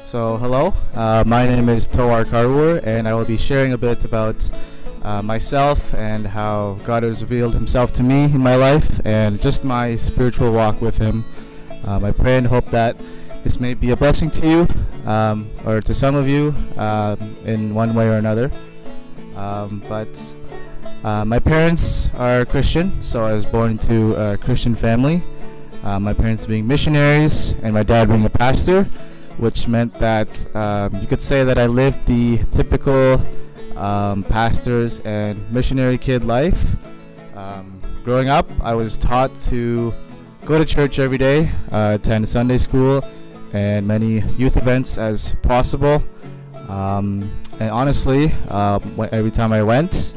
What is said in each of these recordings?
Hello, my name is Toar Karwur, and I will be sharing a bit about myself and how God has revealed Himself to me in my life and just my spiritual walk with Him. I pray and hope that this may be a blessing to you or to some of you in one way or another. My parents are Christian, so I was born into a Christian family. My parents being missionaries and my dad being a pastor, which meant that you could say that I lived the typical pastors and missionary kid life. Growing up, I was taught to go to church every day, attend Sunday school, and many youth events as possible. And honestly, every time I went,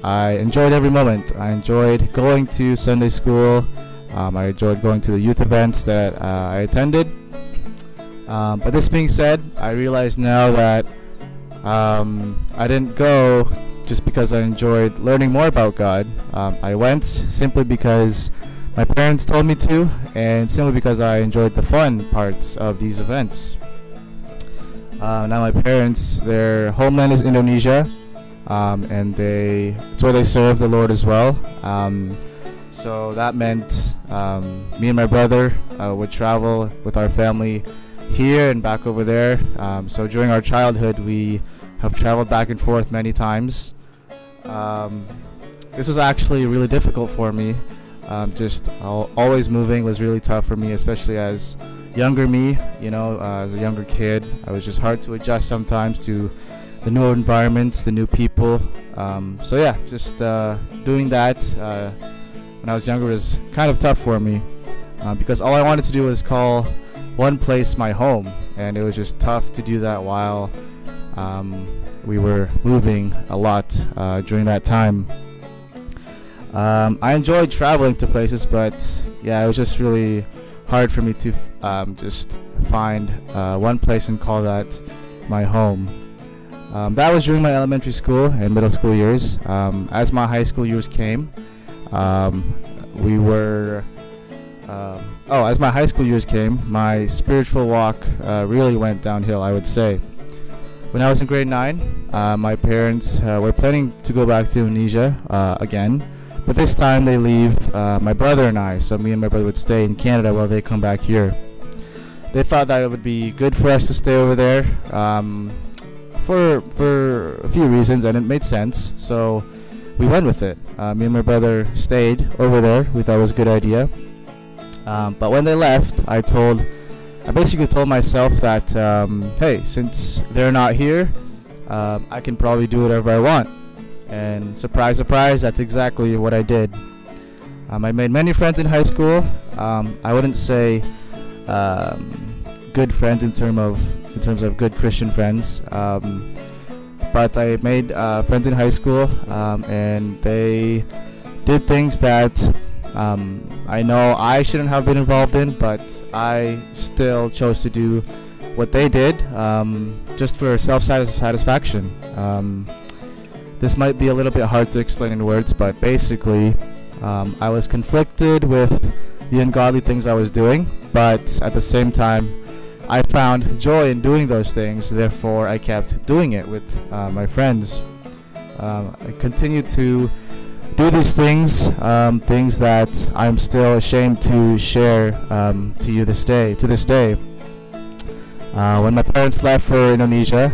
I enjoyed every moment. I enjoyed going to Sunday school. I enjoyed going to the youth events that I attended. But this being said, I realize now that I didn't go just because I enjoyed learning more about God. I went simply because my parents told me to, and simply because I enjoyed the fun parts of these events. Now my parents, their homeland is Indonesia, and it's where they serve the Lord as well. So that meant me and my brother would travel with our family here and back over there. So during our childhood, we have traveled back and forth many times. This was actually really difficult for me. Always moving was really tough for me, especially as younger me, as a younger kid. I was just hard to adjust sometimes to the new environments, the new people. Doing that when I was younger was kind of tough for me because all I wanted to do was call one place my home, and it was just tough to do that while we were moving a lot during that time. I enjoyed traveling to places, but it was just really hard for me to just find one place and call that my home. That was during my elementary school and middle school years. As my high school years came, as my high school years came, my spiritual walk really went downhill, I would say. When I was in grade 9, my parents were planning to go back to Indonesia again, but this time they leave my brother and I, so me and my brother would stay in Canada while they come back here. They thought that it would be good for us to stay over there for a few reasons, and it made sense, so we went with it. Me and my brother stayed over there. We thought it was a good idea. But when they left, I basically told myself that, hey, since they're not here, I can probably do whatever I want. And surprise, surprise, that's exactly what I did. I made many friends in high school. I wouldn't say good friends in terms of good Christian friends. But I made friends in high school, and they did things that I know I shouldn't have been involved in, but I still chose to do what they did just for self-satisfaction. This might be a little bit hard to explain in words, but basically I was conflicted with the ungodly things I was doing, but at the same time I found joy in doing those things. Therefore I kept doing it with my friends. I continued to do these things, things that I'm still ashamed to share to this day. When my parents left for Indonesia,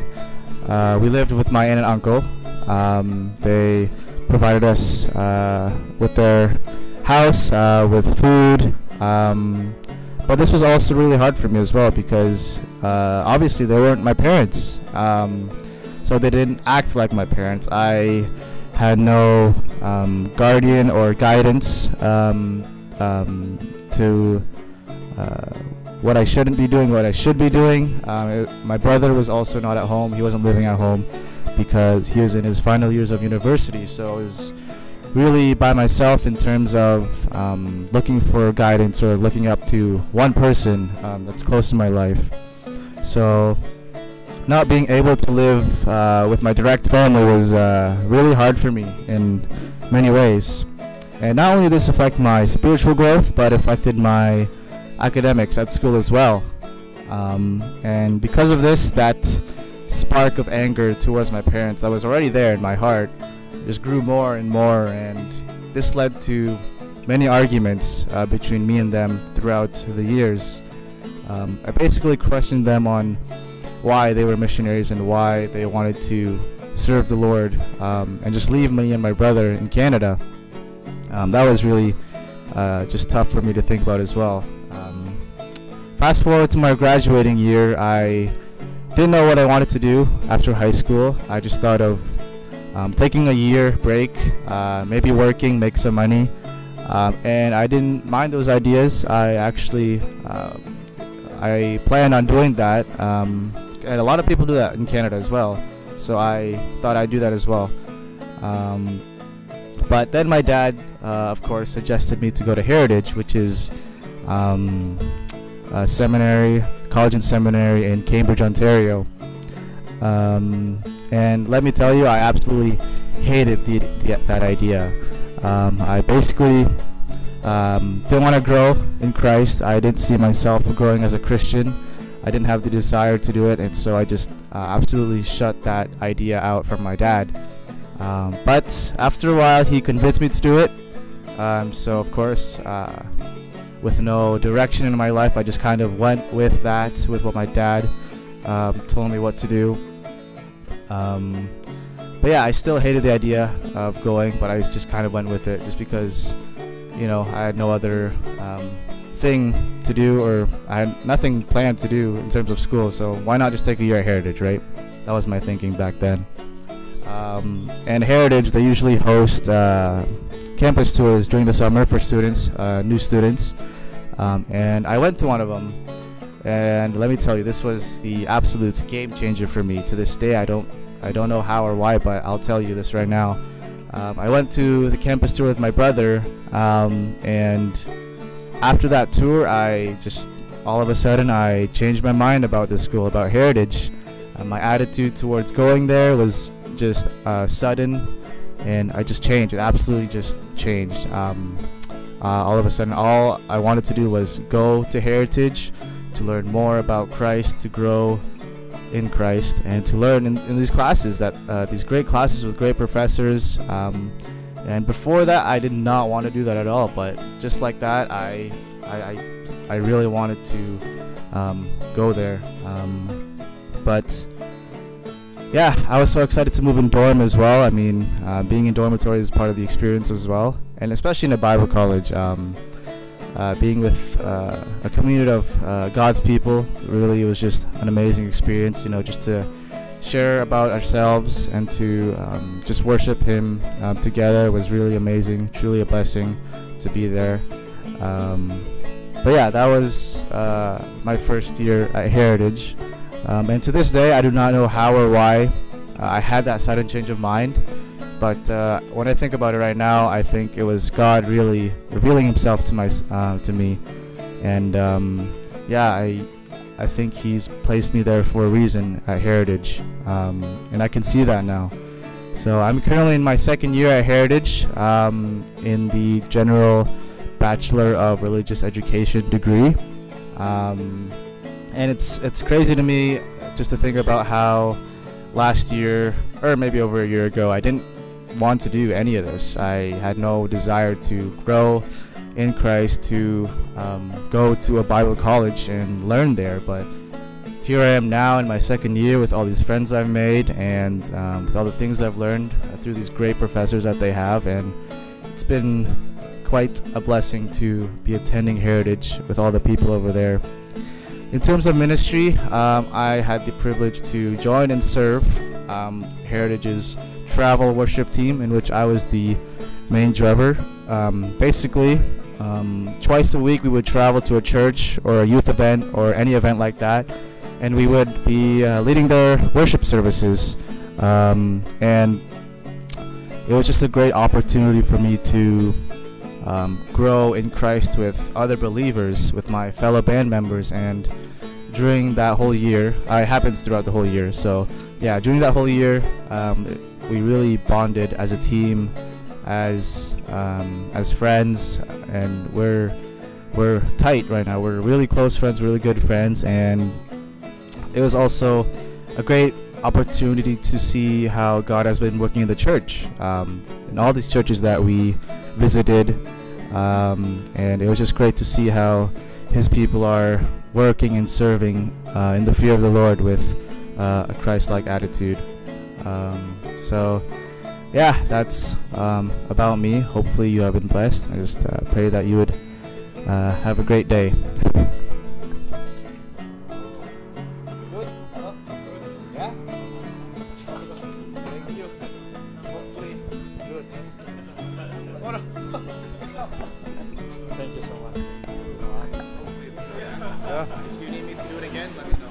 we lived with my aunt and uncle. They provided us with their house, with food, but this was also really hard for me as well because obviously they weren't my parents, so they didn't act like my parents. I had no guardian or guidance to what I shouldn't be doing, what I should be doing. My brother was also not at home. He wasn't living at home because he was in his final years of university, so I was really by myself in terms of looking for guidance or looking up to one person that's close to my life. So not being able to live with my direct family was really hard for me in many ways. And not only did this affect my spiritual growth, but affected my academics at school as well. And because of this, that spark of anger towards my parents that was already there in my heart just grew more and more, and this led to many arguments between me and them throughout the years. I basically questioned them on why they were missionaries and why they wanted to serve the Lord, and just leave me and my brother in Canada. That was really just tough for me to think about as well. Fast forward to my graduating year, I didn't know what I wanted to do after high school. I just thought of taking a year break, maybe working, make some money, and I didn't mind those ideas. I actually I planned on doing that, and a lot of people do that in Canada as well, so I thought I'd do that as well. But then my dad, of course, suggested me to go to Heritage, which is a seminary, college and seminary in Cambridge, Ontario. And let me tell you, I absolutely hated that idea. I basically didn't want to grow in Christ. I didn't see myself growing as a Christian. I didn't have the desire to do it, and so I just absolutely shut that idea out from my dad. But after a while, he convinced me to do it. So of course, with no direction in my life, I just kind of went with that, with what my dad told me what to do. But yeah, I still hated the idea of going, but I just kind of went with it just because, you know, I had no other thing to do, or I had nothing planned to do in terms of school, so why not just take a year at Heritage, right? That was my thinking back then. And Heritage, they usually host campus tours during the summer for students, new students, and I went to one of them, and let me tell you, this was the absolute game changer for me. To this day, I don't know how or why, but I'll tell you this right now. I went to the campus tour with my brother, and after that tour, all of a sudden, I changed my mind about this school, about Heritage. My attitude towards going there was just sudden, and I just changed. It absolutely just changed. All of a sudden, all I wanted to do was go to Heritage to learn more about Christ, to grow in Christ, and to learn in these classes, these great classes with great professors. And before that, I did not want to do that at all. But just like that, I really wanted to go there. But yeah, I was so excited to move in dorm as well. I mean, being in dormitory is part of the experience as well, and especially in a Bible college, being with a community of God's people, really was just an amazing experience. You know, just to share about ourselves and to just worship Him together was really amazing. Truly a blessing to be there. But yeah, that was my first year at Heritage. And to this day, I do not know how or why I had that sudden change of mind. But when I think about it right now, I think it was God really revealing Himself to me. And yeah, I think He's placed me there for a reason at Heritage. And I can see that now. So I'm currently in my second year at Heritage, in the General Bachelor of Religious Education degree. And it's crazy to me just to think about how last year, or maybe over a year ago, I didn't want to do any of this. I had no desire to grow in Christ, to go to a Bible college and learn there. But here I am now in my second year with all these friends I've made, and with all the things I've learned through these great professors that they have. And it's been quite a blessing to be attending Heritage with all the people over there. In terms of ministry, I had the privilege to join and serve Heritage's travel worship team, in which I was the main driver. Basically, twice a week we would travel to a church or a youth event or any event like that, and we would be leading their worship services. And it was just a great opportunity for me to grow in Christ with other believers, with my fellow band members. And during that whole year, it happens throughout the whole year, so yeah, during that whole year, we really bonded as a team, as friends, and we're we're tight right now. We're really close friends, really good friends, and it was also a great opportunity to see how God has been working in the church, in all these churches that we visited, and it was just great to see how His people are working and serving in the fear of the Lord with a Christ-like attitude. So yeah, that's about me. Hopefully you have been blessed. I just pray that you would have a great day. Good? Yeah? Thank you. Hopefully, good. Thank you so much. Hopefully it's good. Yeah. If you need me to do it again, let me know.